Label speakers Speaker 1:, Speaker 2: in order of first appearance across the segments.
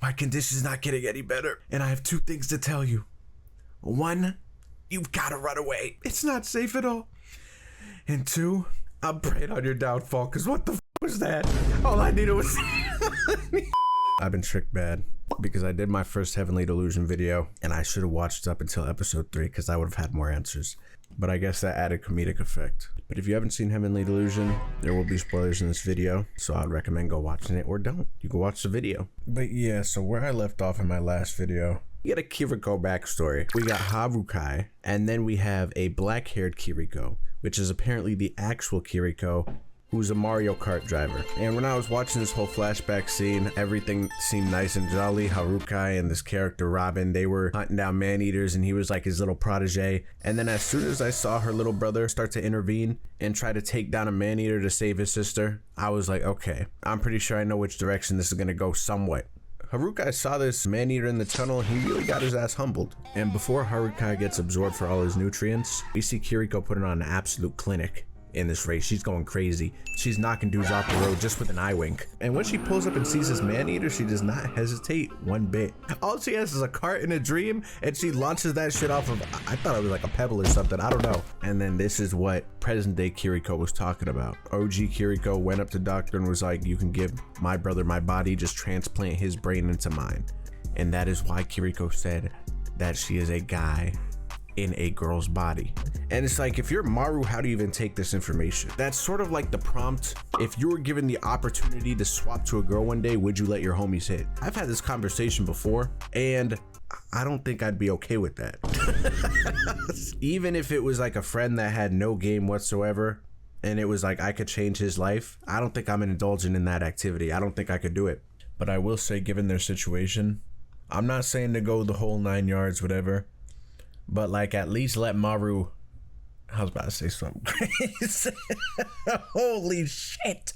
Speaker 1: My condition's not getting any better, and I have 2 things to tell you. 1, you've got to run away. It's not safe at all. And 2, I'm praying on your downfall, because what the was that? All I needed was... I've been tricked bad, because I did my first Heavenly Delusion video, and I should have watched up until episode 3, because I would have had more answers. But I guess that added comedic effect. But if you haven't seen Heavenly Delusion, there will be spoilers in this video, so I'd recommend go watching it, or don't. You can watch the video. But yeah, so where I left off in my last video, we got a Kiriko backstory. We got Harukai, and then we have a black-haired Kiriko, which is apparently the actual Kiriko, who's a Mario Kart driver. And when I was watching this whole flashback scene, everything seemed nice and jolly. Harukai and this character Robin, they were hunting down man-eaters, and he was like his little protege. And then as soon as I saw her little brother start to intervene and try to take down a man-eater to save his sister, I was like, okay, I'm pretty sure I know which direction this is gonna go somewhat. Harukai saw this man-eater in the tunnel, and he really got his ass humbled. And before Harukai gets absorbed for all his nutrients, we see Kiriko putting on an absolute clinic in this race. She's going crazy. She's knocking dudes off the road just with an eye wink. And when she pulls up and sees this man-eater, she does not hesitate one bit. All she has is a cart and a dream, and she launches that shit off of, I thought it was like a pebble or something, I don't know. And then this is what present day Kiriko was talking about. OG Kiriko went up to doctor and was like, you can give my brother my body, just transplant his brain into mine. And that is why Kiriko said that she is a guy in a girl's body. And it's like, if you're Maru, how do you even take this information? That's sort of like the prompt. If you were given the opportunity to swap to a girl one day, would you let your homies hit? I've had this conversation before, and I don't think I'd be okay with that. Even if it was like a friend that had no game whatsoever, and it was like I could change his life, I don't think I'm indulging in that activity. I don't think I could do it. But I will say, given their situation, I'm not saying to go the whole 9 yards, whatever, but like at least let Maru, I was about to say something crazy. Holy shit.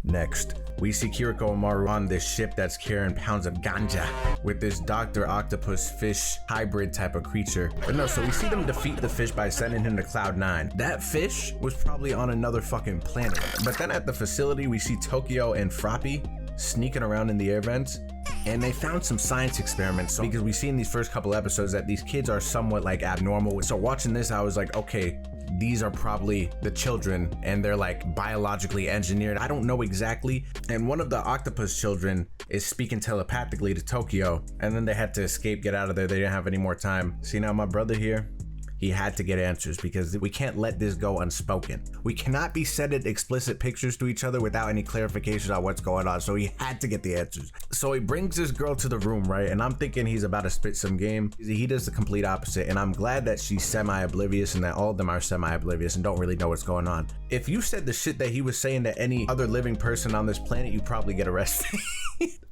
Speaker 1: Next, we see Kiriko and Maru on this ship that's carrying pounds of ganja with this Dr. Octopus fish hybrid type of creature. But no, so we see them defeat the fish by sending him to Cloud 9. That fish was probably on another fucking planet. But then at the facility, we see Tokyo and Froppy sneaking around in the air vents, and they found some science experiments. Because we see in these first couple episodes that these kids are somewhat like abnormal. So watching this, I was like, okay, these are probably the children, and they're like biologically engineered. I don't know exactly. And one of the octopus children is speaking telepathically to Tokyo, and then they had to escape, get out of there. They didn't have any more time. See, now my brother here, he had to get answers, because we can't let this go unspoken. We cannot be sending explicit pictures to each other without any clarification on what's going on. So he had to get the answers. So he brings this girl to the room, right? And I'm thinking he's about to spit some game. He does the complete opposite. And I'm glad that she's semi-oblivious, and that all of them are semi-oblivious and don't really know what's going on. If you said the shit that he was saying to any other living person on this planet, you probably get arrested.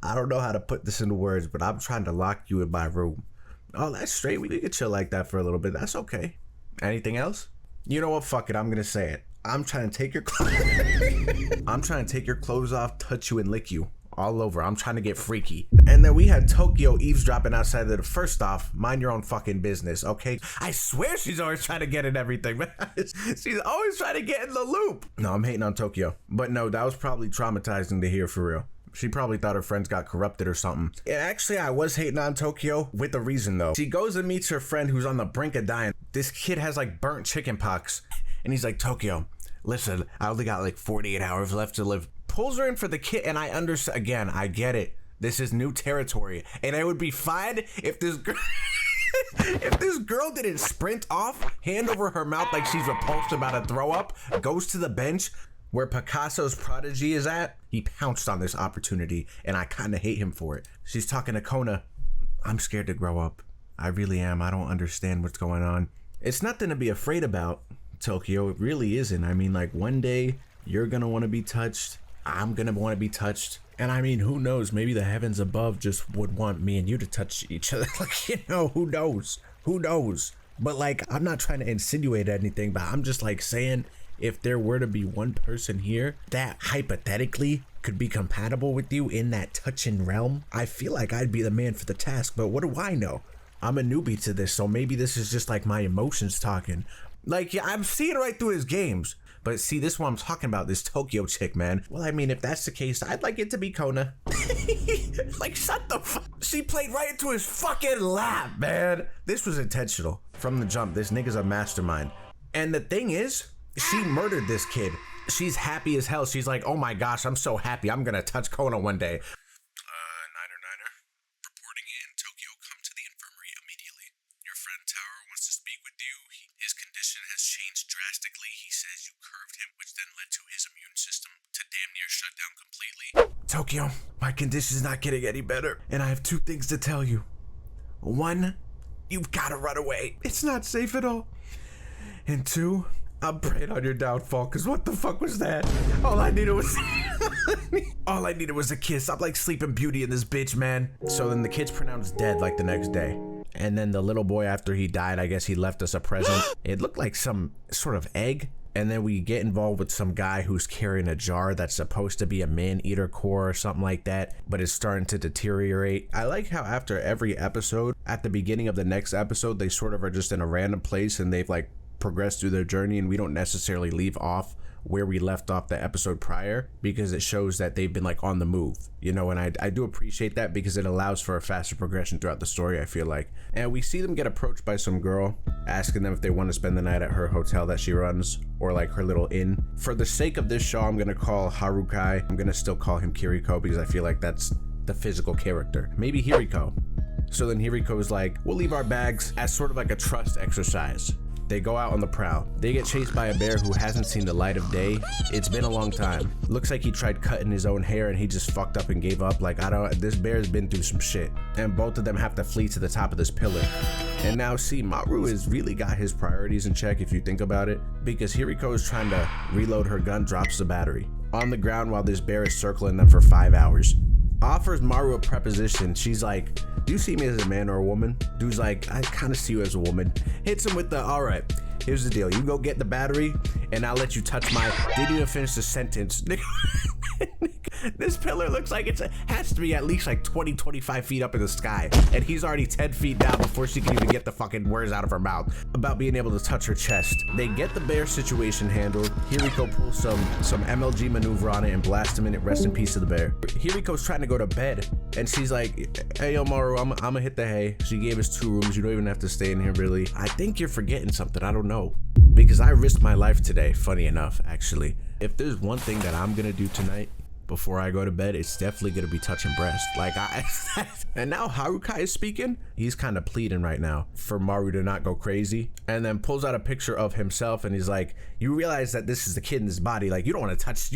Speaker 1: I don't know how to put this into words, but I'm trying to lock you in my room. Oh, that's straight. We could chill like that for a little bit. That's okay. Anything else? You know what? Fuck it. I'm gonna say it. I'm trying to take your clothes. I'm trying to take your clothes off, touch you, and lick you all over. I'm trying to get freaky. And then we had Tokyo eavesdropping outside of the. First off, mind your own fucking business, okay? I swear she's always trying to get in everything. She's always trying to get in the loop. No, I'm hating on Tokyo. But no, that was probably traumatizing to hear, for real. She probably thought her friends got corrupted or something. Yeah, actually, I was hating on Tokyo with a reason, though. She goes and meets her friend who's on the brink of dying. This kid has like burnt chicken pox. And he's like, Tokyo, listen, I only got like 48 hours left to live. Pulls her in for the kid, and I understand. Again, I get it. This is new territory. And I would be fine if this girl... if this girl didn't sprint off, hand over her mouth like she's repulsed about to throw up, goes to the bench where Picasso's prodigy is at. He pounced on this opportunity, and I kind of hate him for it. She's talking to Kona. I'm scared to grow up. I really am. I don't understand what's going on. It's nothing to be afraid about, Tokyo. It really isn't. I mean, like, one day you're gonna want to be touched. I'm gonna want to be touched. And I mean, who knows? Maybe the heavens above just would want me and you to touch each other. Like, you know, who knows? Who knows? But like, I'm not trying to insinuate anything, but I'm just like saying, if there were to be one person here that hypothetically could be compatible with you in that touching realm, I feel like I'd be the man for the task. But what do I know? I'm a newbie to this, so maybe this is just like my emotions talking. Like, yeah, I'm seeing right through his games. But see, this is what I'm talking about, this Tokyo chick, man. Well, I mean, if that's the case, I'd like it to be Kona. Like, shut the fuck She played right into his fucking lap, man. This was intentional from the jump. This nigga's a mastermind. And the thing is, she murdered this kid. She's happy as hell. She's like, oh my gosh, I'm so happy. I'm gonna touch Kona one day. Niner. Reporting in. Tokyo, come to the infirmary immediately. Your friend Tower wants to speak with you. His condition has changed drastically. He says you curved him, which then led to his immune system to damn near shut down completely. Tokyo, my condition's not getting any better, and I have two things to tell you. One, you've got to run away. It's not safe at all. And two, I'm praying on your downfall, because what the fuck was that? All I needed was a kiss. I'm like Sleeping Beauty in this bitch, man. So then the kid's pronounced dead like the next day. And then the little boy, after he died, I guess he left us a present. It looked like some sort of egg. And then we get involved with some guy who's carrying a jar that's supposed to be a man-eater core or something like that, but it's starting to deteriorate. I like how after every episode, at the beginning of the next episode, they sort of are just in a random place and they've like progressed through their journey, and we don't necessarily leave off where we left off the episode prior, because it shows that they've been like on the move, you know, and I do appreciate that because it allows for a faster progression throughout the story, I feel like. And we see them get approached by some girl asking them if they want to spend the night at her hotel that she runs, or like her little inn. For the sake of this show, I'm gonna call Harukai, I'm gonna still call him Kiriko because I feel like that's the physical character, maybe Hiriko. So then Hiriko is like, we'll leave our bags, as sort of like a trust exercise. They go out on the prowl. They get chased by a bear who hasn't seen the light of day. It's been a long time. Looks like he tried cutting his own hair and he just fucked up and gave up. Like, this bear's been through some shit. And both of them have to flee to the top of this pillar. And now see, Maru has really got his priorities in check if you think about it, because Hiriko is trying to reload her gun, drops the battery on the ground while this bear is circling them for 5 hours. Offers Maru a preposition. She's like, do you see me as a man or a woman? Dude's like, I kind of see you as a woman. Hits him with the, all right, here's the deal. You go get the battery and I'll let you touch my, didn't even finish the sentence. This pillar looks like it has to be at least like 20-25 feet up in the sky, and he's already 10 feet down before she can even get the fucking words out of her mouth about being able to touch her chest. They get the bear situation handled. Hiriko pulls some MLG maneuver on it and blasts him in it. Rest in peace to the bear. Hiriko's trying to go to bed and she's like, hey yo Maru, I'm gonna hit the hay. She gave us 2 rooms, you don't even have to stay in here really. I think you're forgetting something, I don't know, because I risked my life today, funny enough. Actually, if there's one thing that I'm gonna do tonight before I go to bed, it's definitely gonna be touching breast. Like and now Harukai is speaking. He's kind of pleading right now for Maru to not go crazy, and then pulls out a picture of himself and he's like, you realize that this is the kid in his body, like you don't want to touch,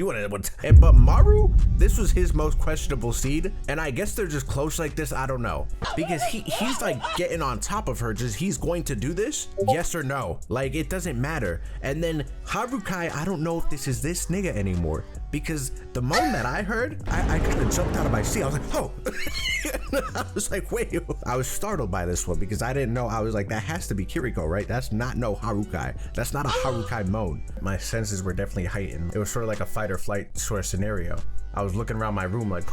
Speaker 1: but Maru, this was his most questionable seed, and I guess they're just close like this, I don't know, because he's like getting on top of her, just he's going to do this, yes or no, like it doesn't matter. And then Harukai, I don't know if this is this nigga anymore, because the moan that I heard, I kind of jumped out of my seat. I was like, oh. I was like, wait. I was startled by this one because I didn't know. I was like, that has to be Kiriko, right? That's not no Harukai. That's not a Harukai moan. My senses were definitely heightened. It was sort of like a fight or flight sort of scenario. I was looking around my room like,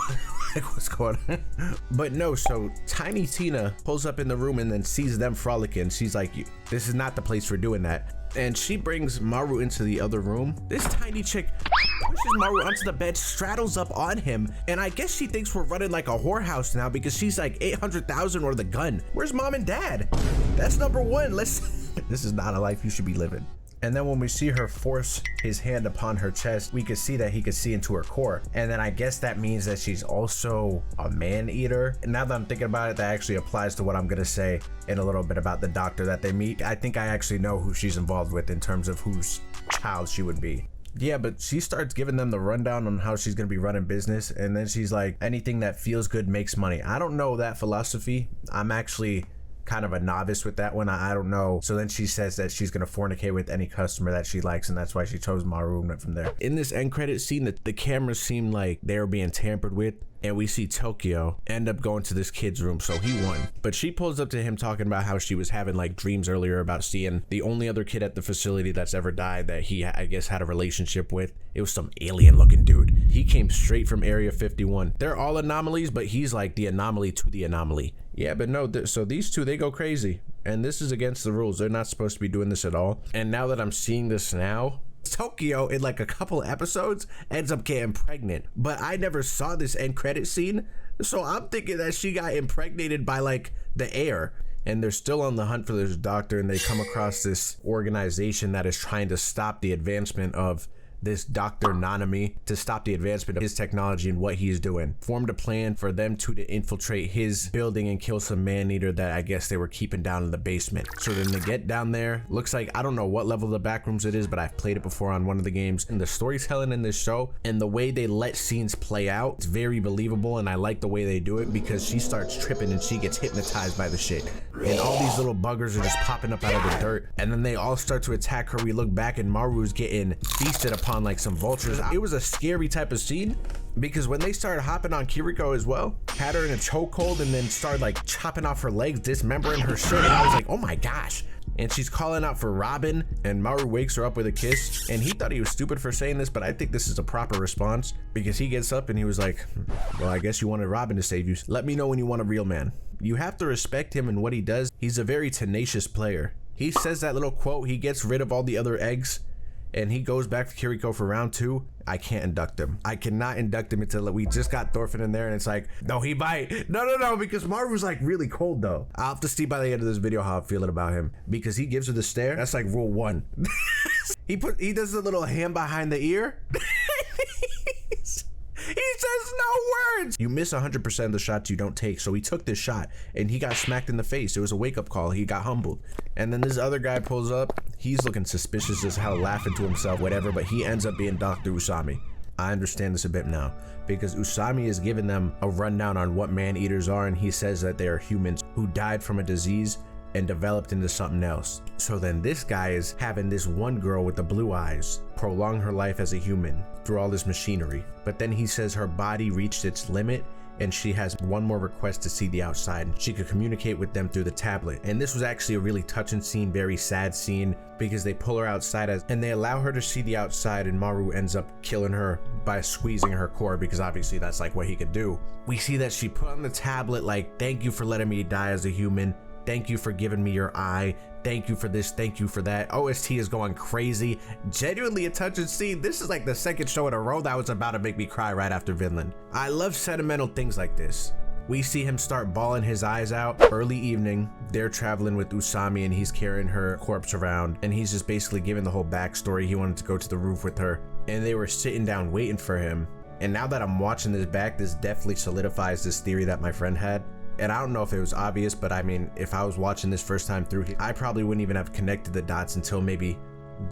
Speaker 1: what's going on? But no, so Tiny Tina pulls up in the room and then sees them frolicking. She's like, this is not the place for doing that. And she brings Maru into the other room. This tiny chick pushes Maru onto the bed, straddles up on him, and I guess she thinks we're running like a whorehouse now because she's like 800,000 or the gun. Where's mom and dad? That's number one. This is not a life you should be living. And then when we see her force his hand upon her chest, we could see that he could see into her core. And then I guess that means that she's also a man-eater. And now that I'm thinking about it, that actually applies to what I'm gonna say in a little bit about the doctor that they meet. I think I actually know who she's involved with in terms of whose child she would be. Yeah, but she starts giving them the rundown on how she's gonna be running business, and then she's like, anything that feels good makes money. I don't know that philosophy. I'm actually kind of a novice with that one. I don't know. So then she says that she's gonna fornicate with any customer that she likes, and that's why she chose Maru and went from there. In this end credit scene, the cameras seem like they were being tampered with, and we see Tokyo end up going to this kid's room, so he won. But she pulls up to him talking about how she was having like dreams earlier about seeing the only other kid at the facility that's ever died that he, I guess, had a relationship with. It was some alien looking dude. He came straight from Area 51. They're all anomalies, but he's like the anomaly to the anomaly. Yeah, but no, so these two, they go crazy. And this is against the rules. They're not supposed to be doing this at all. And now that I'm seeing this now, Tokyo, in like a couple episodes, ends up getting pregnant. But I never saw this end credit scene, so I'm thinking that she got impregnated by like the heir. And they're still on the hunt for this doctor, and they come across this organization that is trying to stop the advancement of this Dr. Nanami, to stop the advancement of his technology and what he's doing. Formed a plan for them to infiltrate his building and kill some man-eater that I guess they were keeping down in the basement. So then they get down there. Looks like, I don't know what level of the backrooms it is, but I've played it before on one of the games. And the storytelling in this show and the way they let scenes play out, it's very believable, and I like the way they do it because she starts tripping and she gets hypnotized by the shit. And all these little buggers are just popping up out of the dirt, and then they all start to attack her. We look back and Maru's getting feasted upon like some vultures. It was a scary type of scene because when they started hopping on Kiriko as well, had her in a chokehold and then started like chopping off her legs, dismembering her shit, and I was like, oh my gosh. And she's calling out for Robin, and Maru wakes her up with a kiss. And he thought he was stupid for saying this, but I think this is a proper response because he gets up and he was like, well, I guess you wanted Robin to save you. Let me know when you want a real man. You have to respect him and what he does. He's a very tenacious player. He says that little quote, he gets rid of all the other eggs, and he goes back to Kiriko for round 2. I can't induct him. I cannot induct him until we just got Thorfinn in there, and it's like, no, he might. No, because Maru's like really cold though. I'll have to see by the end of this video how I'm feeling about him because he gives her the stare. That's like rule 1. He does the little hand behind the ear. He says no words. You miss 100% of the shots you don't take. So he took this shot and he got smacked in the face. It was a wake-up call. He got humbled. And then this other guy pulls up. He's looking suspicious as hell, laughing to himself, whatever, but he ends up being Dr. Usami. I understand this a bit now because Usami is giving them a rundown on what man-eaters are, and he says that they are humans who died from a disease and developed into something else. So then this guy is having this one girl with the blue eyes prolong her life as a human through all this machinery. But then he says her body reached its limit and she has one more request to see the outside. She could communicate with them through the tablet. And this was actually a really touching scene, very sad scene, because they pull her outside and they allow her to see the outside, and Maru ends up killing her by squeezing her core because obviously that's like what he could do. We see that she put on the tablet like, thank you for letting me die as a human. Thank you for giving me your eye. Thank you for this. Thank you for that. OST is going crazy. Genuinely a touching scene. This is like the second show in a row that was about to make me cry right after Vinland. I love sentimental things like this. We see him start bawling his eyes out. Early evening, they're traveling with Usami and he's carrying her corpse around, and he's just basically giving the whole backstory. He wanted to go to the roof with her and they were sitting down waiting for him. And now that I'm watching this back, this definitely solidifies this theory that my friend had. And I don't know if it was obvious, but I mean, if I was watching this first time through, I probably wouldn't even have connected the dots until maybe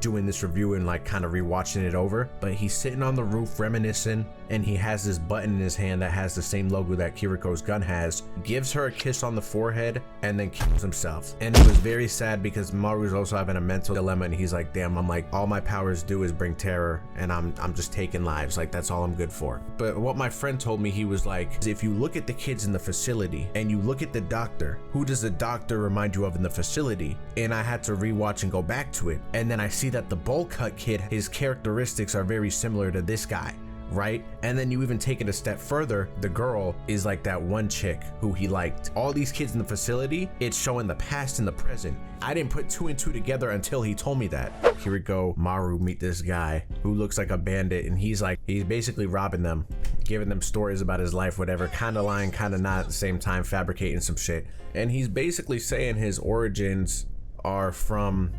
Speaker 1: doing this review and like kind of rewatching it over. But he's sitting on the roof reminiscing, and he has this button in his hand that has the same logo that Kiriko's gun has, gives her a kiss on the forehead, and then kills himself. And it was very sad because Maru's also having a mental dilemma, and he's like, damn, I'm like, all my powers do is bring terror, and I'm just taking lives. Like, that's all I'm good for. But what my friend told me, he was like, if you look at the kids in the facility and you look at the doctor, who does the doctor remind you of in the facility? And I had to rewatch and go back to it, and then I see that the bowl cut kid, his characteristics are very similar to this guy, right? And then you even take it a step further, the girl is like that one chick who he liked. All these kids in the facility, it's showing the past and the present. I didn't put 2 and 2 together until he told me that. Kiriko, Maru meet this guy who looks like a bandit, and he's basically robbing them, giving them stories about his life, whatever, kind of lying, kind of not at the same time, fabricating some shit. And he's basically saying his origins are from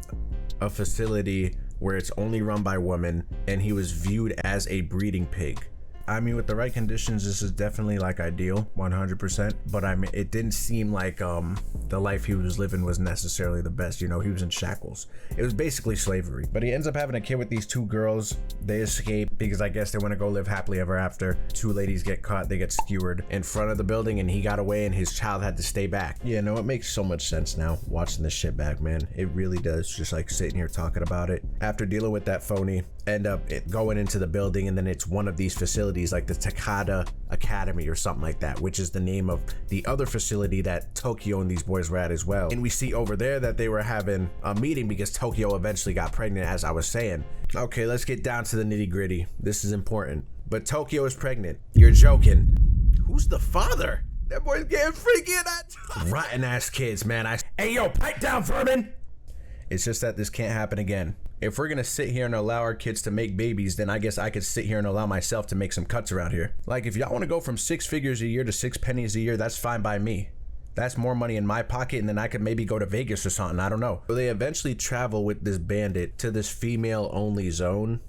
Speaker 1: a facility where it's only run by women, and he was viewed as a breeding pig. I mean, with the right conditions, this is definitely like ideal, 100%. But I mean, it didn't seem like the life he was living was necessarily the best. You know, he was in shackles. It was basically slavery. But he ends up having a kid with these 2 girls. They escape because I guess they want to go live happily ever after. 2 ladies get caught. They get skewered in front of the building, and he got away, and his child had to stay back. Yeah, no, it makes so much sense now watching this shit back, man. It really does. Just like sitting here talking about it. After dealing with that phony, end up going into the building, and then it's one of these facilities like the Takada Academy or something like that, which is the name of the other facility that Tokyo and these boys were at as well. And we see over there that they were having a meeting because Tokyo eventually got pregnant, as I was saying. Okay, let's get down to the nitty gritty. This is important. But Tokyo is pregnant. You're joking. Who's the father? That boy's getting freaky in that. Rotten ass kids, man. Hey yo, pipe down, vermin. It's just that this can't happen again. If we're gonna sit here and allow our kids to make babies, then I guess I could sit here and allow myself to make some cuts around here. Like, if y'all want to go from 6 figures a year to 6 pennies a year, that's fine by me. That's more money in my pocket, and then I could maybe go to Vegas or something. I don't know. But they eventually travel with this bandit to this female-only zone.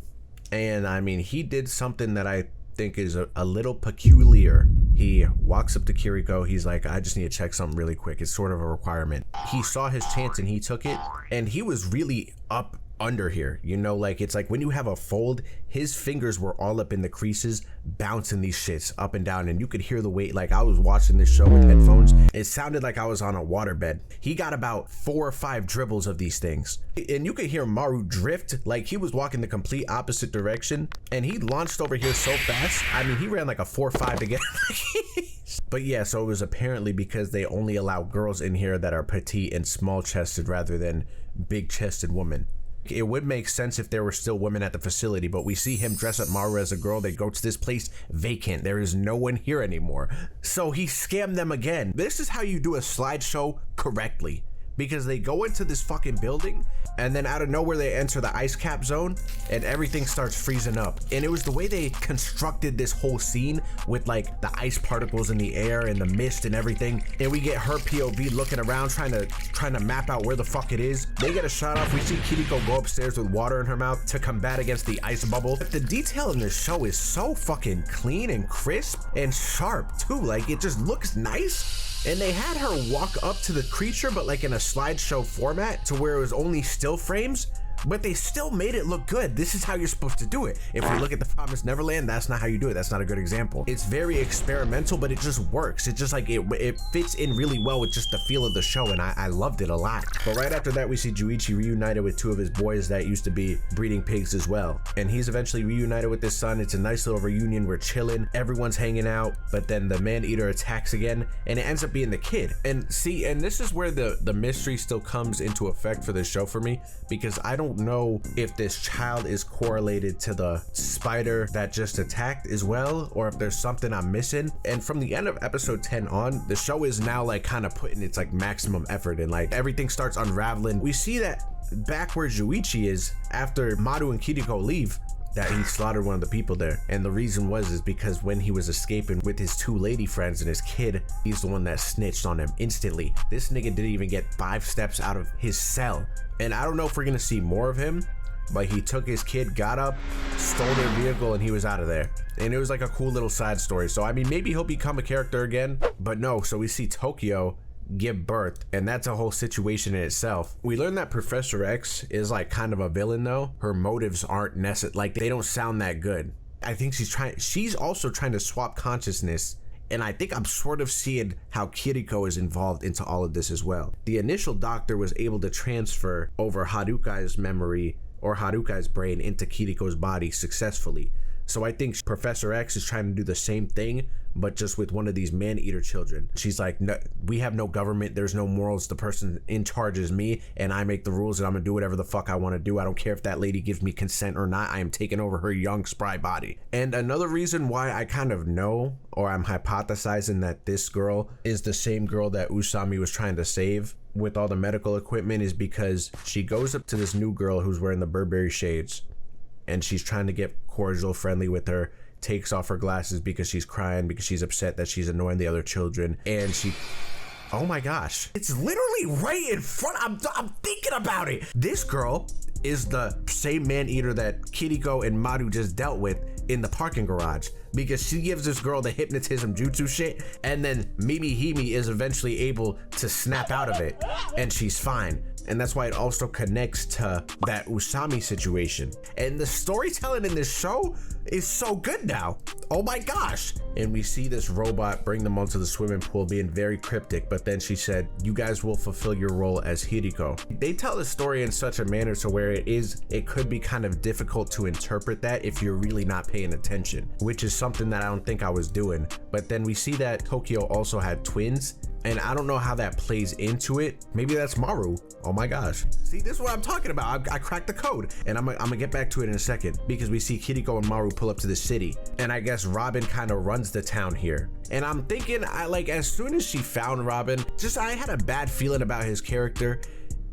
Speaker 1: And I mean, he did something that I think is a little peculiar. He walks up to Kiriko. He's like, I just need to check something really quick. It's sort of a requirement. He saw his chance and he took it. And he was really up under here, you know, like it's like when you have a fold, his fingers were all up in the creases bouncing these shits up and down, and you could hear the weight. Like, I was watching this show with headphones, it sounded like I was on a waterbed. He got about 4 or 5 dribbles of these things, and you could hear Maru drift like he was walking the complete opposite direction, and he launched over here so fast. I mean, he ran like a 4-5 to get but yeah, so it was apparently because they only allow girls in here that are petite and small chested rather than big chested women. It would make sense if there were still women at the facility, but we see him dress up Maru as a girl. They go to this place vacant. There is no one here anymore. So he scammed them again. This is how you do a slideshow correctly. Because they go into this fucking building, and then out of nowhere they enter the ice cap zone, and everything starts freezing up. And it was the way they constructed this whole scene with like the ice particles in the air and the mist and everything. And we get her POV looking around, trying to map out where the fuck it is. They get a shot off. We see Kiriko go upstairs with water in her mouth to combat against the ice bubble. But the detail in this show is so fucking clean and crisp and sharp too. Like, it just looks nice. And they had her walk up to the creature, but like in a slideshow format to where it was only still frames, but they still made it look good. This is how you're supposed to do it. If we look at the Promised Neverland, that's not how you do it. That's not a good example. It's very experimental, but it just works. It just like, it fits in really well with just the feel of the show, and I loved it a lot. But right after that, we see Juichi reunited with 2 of his boys that used to be breeding pigs as well. And he's eventually reunited with his son. It's a nice little reunion. We're chilling. Everyone's hanging out, but then the man-eater attacks again, and it ends up being the kid. And see, and this is where the mystery still comes into effect for this show for me, because I don't know if this child is correlated to the spider that just attacked as well, or if there's something I'm missing. And from the end of episode 10 on, the show is now like kind of putting its like maximum effort, and like everything starts unraveling. We see that back where Juichi is after Maru and Kiriko leave, that he slaughtered one of the people there. And the reason is because when he was escaping with his 2 lady friends and his kid, he's the one that snitched on him instantly. This nigga didn't even get 5 steps out of his cell. And I don't know if we're gonna see more of him, but he took his kid, got up, stole their vehicle, and he was out of there. And it was like a cool little side story. So I mean, maybe he'll become a character again, but no. So we see Tokyo give birth, and that's a whole situation in itself. We learn that Professor X is like kind of a villain though. Her motives aren't necessary, like they don't sound that good. I think she's also trying to swap consciousness, and I think I'm sort of seeing how Kiriko is involved into all of this as well. The initial doctor was able to transfer over Harukai's memory or Harukai's brain into Kiriko's body successfully. So I think Professor X is trying to do the same thing, but just with one of these man-eater children. She's like, no, we have no government, there's no morals, the person in charge is me, and I make the rules, and I'm gonna do whatever the fuck I want to do. I don't care if that lady gives me consent or not. I am taking over her young, spry body. And another reason why I kind of know, or I'm hypothesizing that this girl is the same girl that Usami was trying to save with all the medical equipment, is because she goes up to this new girl who's wearing the Burberry shades, and she's trying to get cordial, friendly with her, takes off her glasses because she's crying, because she's upset that she's annoying the other children. And she, oh my gosh, it's literally right in front. I'm thinking about it. This girl is the same man-eater that Kiriko and Maru just dealt with in the parking garage, because she gives this girl the hypnotism jutsu shit, and then Mimi Himi is eventually able to snap out of it, and she's fine. And that's why it also connects to that Usami situation. And the storytelling in this show is so good now. Oh my gosh. And we see this robot bring them onto the swimming pool being very cryptic, but then she said, you guys will fulfill your role as Hiriko. They tell the story in such a manner to where it could be kind of difficult to interpret that if you're really not paying attention, which is something that I don't think I was doing. But then we see that Tokyo also had twins, and I don't know how that plays into it. Maybe that's Maru. Oh my gosh. See, this is what I'm talking about. I cracked the code, and I'm gonna get back to it in a second, because we see Kiriko and Maru pull up to the city, and I guess Robin kind of runs the town here. And I'm thinking, as soon as she found Robin, I had a bad feeling about his character.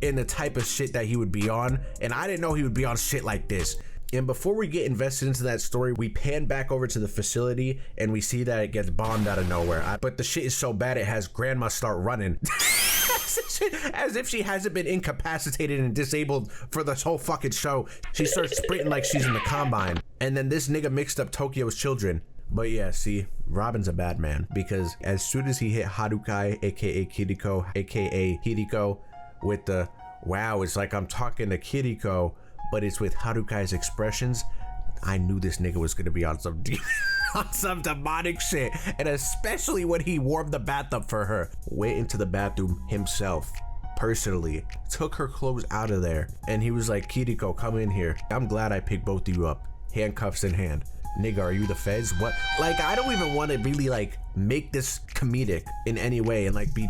Speaker 1: in the type of shit that he would be on, and I didn't know he would be on shit like this. And before we get invested into that story, we pan back over to the facility and we see that it gets bombed out of nowhere. But the shit is so bad it has grandma start running. As if she hasn't been incapacitated and disabled for this whole fucking show. She starts sprinting like she's in the combine. And then this nigga mixed up Tokyo's children. But yeah, see, Robin's a bad man, because as soon as he hit Harukai, aka Kiriko, aka Hiriko, with the, wow, it's like I'm talking to Kiriko, but it's with Harukai's expressions, I knew this nigga was gonna be on some on some demonic shit. And especially when he warmed the bath up for her. Went into the bathroom himself, personally, took her clothes out of there, and he was like, Kiriko, come in here. I'm glad I picked both of you up, handcuffs in hand. Nigga, are you the feds? What? Like, I don't even want to really like make this comedic in any way and like be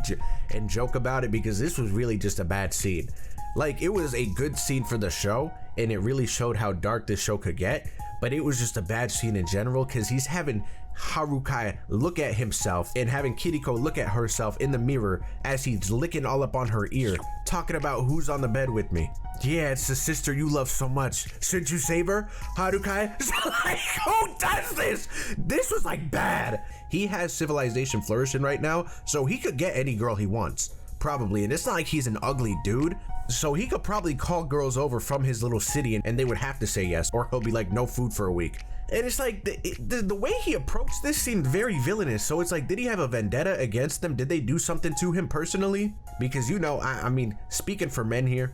Speaker 1: and joke about it, because this was really just a bad scene. Like, it was a good scene for the show and it really showed how dark this show could get, but it was just a bad scene in general, because he's having Harukai look at himself and having Kiriko look at herself in the mirror as he's licking all up on her ear, talking about who's on the bed with me. Yeah, it's the sister you love so much. Shouldn't you save her, Harukai? Like, who does this? This was like bad. He has civilization flourishing right now, so he could get any girl he wants, probably. And it's not like he's an ugly dude, so he could probably call girls over from his little city and they would have to say yes, or he'll be like, no food for a week. And it's like, the way he approached this seemed very villainous. So it's like, did he have a vendetta against them? Did they do something to him personally? Because, you know, I mean, speaking for men here,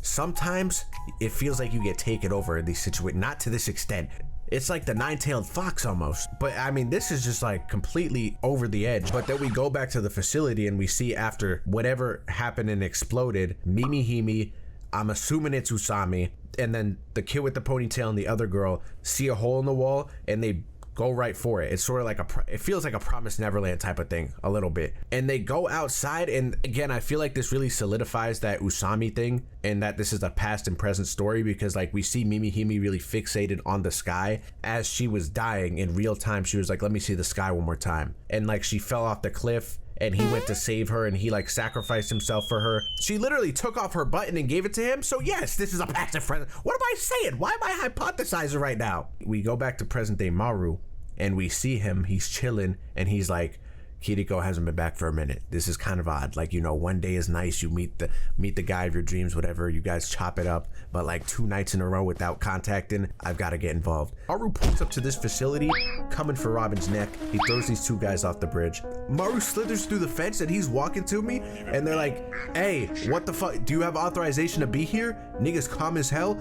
Speaker 1: sometimes it feels like you get taken over in these situations. Not to this extent. It's like the nine-tailed fox almost. But I mean, this is just like completely over the edge. But then we go back to the facility and we see, after whatever happened and exploded, Mimihime, I'm assuming it's Usami, and then the kid with the ponytail and the other girl see a hole in the wall and they go right for it. It's sort of like it feels like a Promised Neverland type of thing a little bit. And they go outside, and again, I feel like this really solidifies that Usami thing and that this is a past and present story, because like we see Mimihime really fixated on the sky as she was dying in real time. She was like, let me see the sky one more time. And like she fell off the cliff and he went to save her and he like sacrificed himself for her. She literally took off her button and gave it to him. So yes, this is a past and present. What am I saying? Why am I hypothesizing right now? We go back to present day Maru and we see him, he's chilling and he's like, Kiriko hasn't been back for a minute. This is kind of odd. Like, you know, one day is nice, you meet the guy of your dreams, whatever, you guys chop it up, but like 2 nights in a row without contacting, I've got to get involved. Maru pulls up to this facility, coming for Robin's neck. He throws these 2 guys off the bridge. Maru slithers through the fence and he's walking to me, and they're like, hey, what the fuck? Do you have authorization to be here? Niggas calm as hell,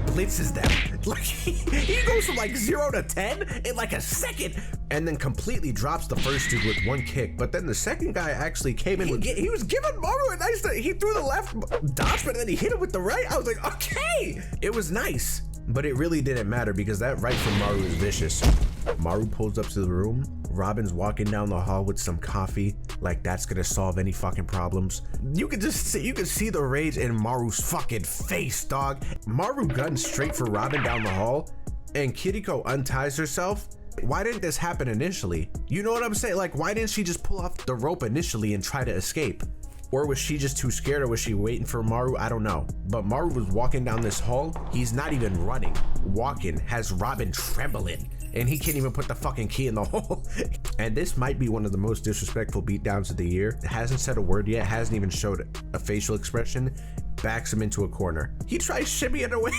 Speaker 1: blitzes them. Like, he goes from like 0 to 10 in like a second, and then completely drops the first dude with 1 kick. But then the second guy actually came in he was giving Maru a nice, he threw the left dodge, but then he hit him with the right. I was like, okay, it was nice, but it really didn't matter because that right from Maru is vicious. Maru pulls up to the room. Robin's walking down the hall with some coffee, like that's gonna solve any fucking problems. You can see the rage in Maru's fucking face, dog. Maru guns straight for Robin down the hall, and Kiriko unties herself. Why didn't this happen initially? You know what I'm saying? Like, why didn't she just pull off the rope initially and try to escape? Or was she just too scared, or was she waiting for Maru? I don't know. But Maru was walking down this hall. He's not even running. Walking has Robin trembling, and he can't even put the fucking key in the hole. And this might be one of the most disrespectful beatdowns of the year. Hasn't said a word yet, hasn't even showed a facial expression. Backs him into a corner. He tries shimmying away.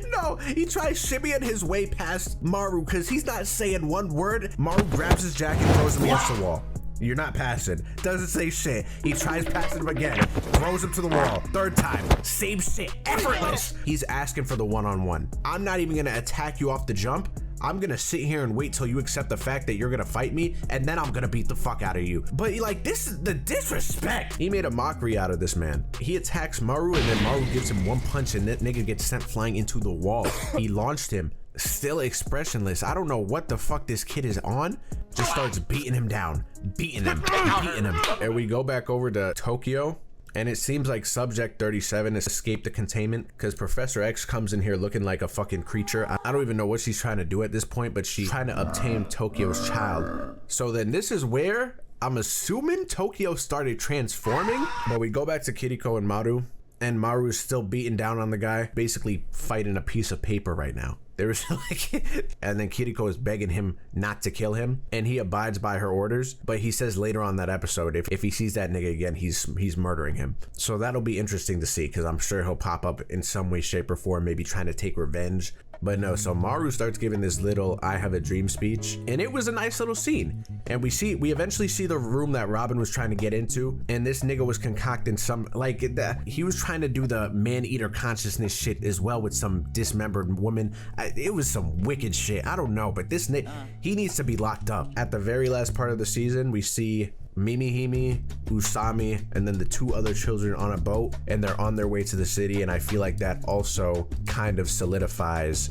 Speaker 1: No, he tries shimmying his way past Maru because he's not saying one word. Maru grabs his jacket, throws him against the wall. You're not passing. Doesn't say shit. He tries passing him again. Throws him to the wall. 3rd time. Same shit. Effortless. He's asking for the one-on-one. I'm not even gonna attack you off the jump. I'm gonna sit here and wait till you accept the fact that you're gonna fight me, and then I'm gonna beat the fuck out of you. But like, this is the disrespect. He made a mockery out of this man. He attacks Maru, and then Maru gives him 1 punch, and that nigga gets sent flying into the wall. He launched him. Still expressionless. I don't know what the fuck this kid is on. Just starts beating him down. Beating him. Beating him. And we go back over to Tokyo. And it seems like Subject 37 has escaped the containment because Professor X comes in here looking like a fucking creature. I don't even know what she's trying to do at this point, but she's trying to obtain Tokyo's child. So then this is where I'm assuming Tokyo started transforming, but we go back to Kiriko and Maru, and Maru is still beating down on the guy, basically fighting a piece of paper right now. There's like, and then Kiriko is begging him not to kill him, and he abides by her orders. But he says later on that episode, if he sees that nigga again, he's murdering him. So that'll be interesting to see, because I'm sure he'll pop up in some way, shape, or form, maybe trying to take revenge. But no, so Maru starts giving this little "I have a dream" speech, and it was a nice little scene. And we eventually see the room that Robin was trying to get into, and this nigga was concocting some, like, he was trying to do the man-eater consciousness shit as well with some dismembered woman. It was some wicked shit. I don't know, but this nigga, he needs to be locked up. At the very last part of the season, we see Mimihime, Usami, and then the two other children on a boat, and they're on their way to the city. And I feel like that also kind of solidifies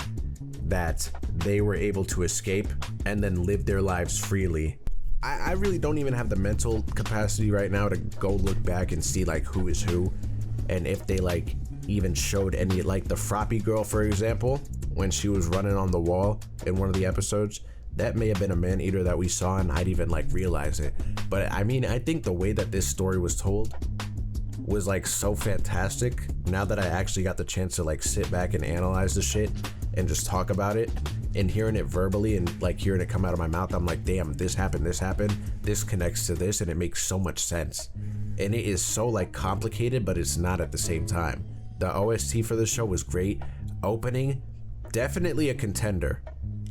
Speaker 1: that they were able to escape and then live their lives freely. I really don't even have the mental capacity right now to go look back and see like who is who, and if they like even showed any, like the Froppy girl, for example, when she was running on the wall in one of the episodes. That may have been a man-eater that we saw and I'd even like realize it. But I mean, I think the way that this story was told was like so fantastic. Now that I actually got the chance to like sit back and analyze the shit and just talk about it, and hearing it verbally and like hearing it come out of my mouth, I'm like, damn, this happened, this connects to this, and it makes so much sense. And it is so like complicated, but it's not at the same time. The OST for the show was great. Opening, definitely a contender.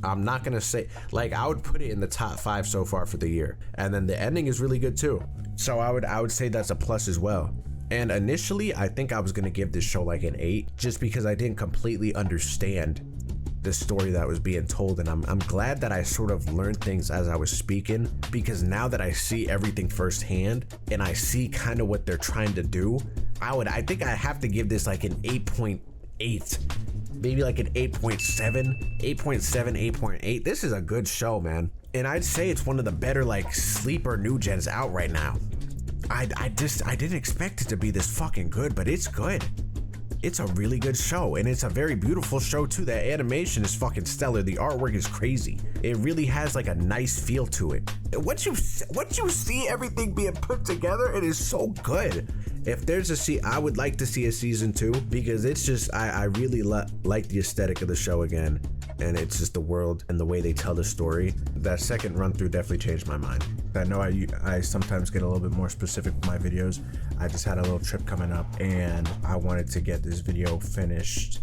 Speaker 1: I'm not gonna say, like, I would put it in the top 5 so far for the year. And then the ending is really good too. So I would say that's a plus as well. And initially, I think I was gonna give this show like an 8, just because I didn't completely understand the story that was being told. And I'm glad that I sort of learned things as I was speaking, because now that I see everything firsthand and I see kind of what they're trying to do, I think I have to give this like an 8.8. Maybe like an 8.7, 8.8. This is a good show, man. And I'd say it's one of the better like sleeper new gens out right now. I didn't expect it to be this fucking good, but it's good. It's a really good show, and it's a very beautiful show too. That animation is fucking stellar. The artwork is crazy. It really has like a nice feel to it. Once you see everything being put together, it is so good. If there's I would like to see a season 2, because it's just, I really like the aesthetic of the show again, and it's just the world and the way they tell the story. That second run through definitely changed my mind. I know I sometimes get a little bit more specific with my videos. I just had a little trip coming up, and I wanted to get this video finished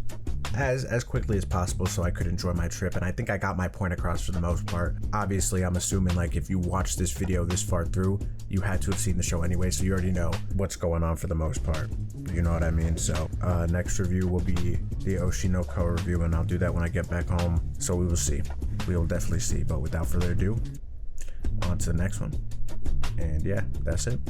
Speaker 1: as quickly as possible so I could enjoy my trip, and I think I got my point across for the most part. Obviously, I'm assuming like if you watched this video this far through, you had to have seen the show anyway, so you already know what's going on for the most part. You know what I mean? So next review will be the Oshinoko review, and I'll do that when I get back home. So we will see. We will definitely see. But without further ado, on to the next one. And yeah, that's it.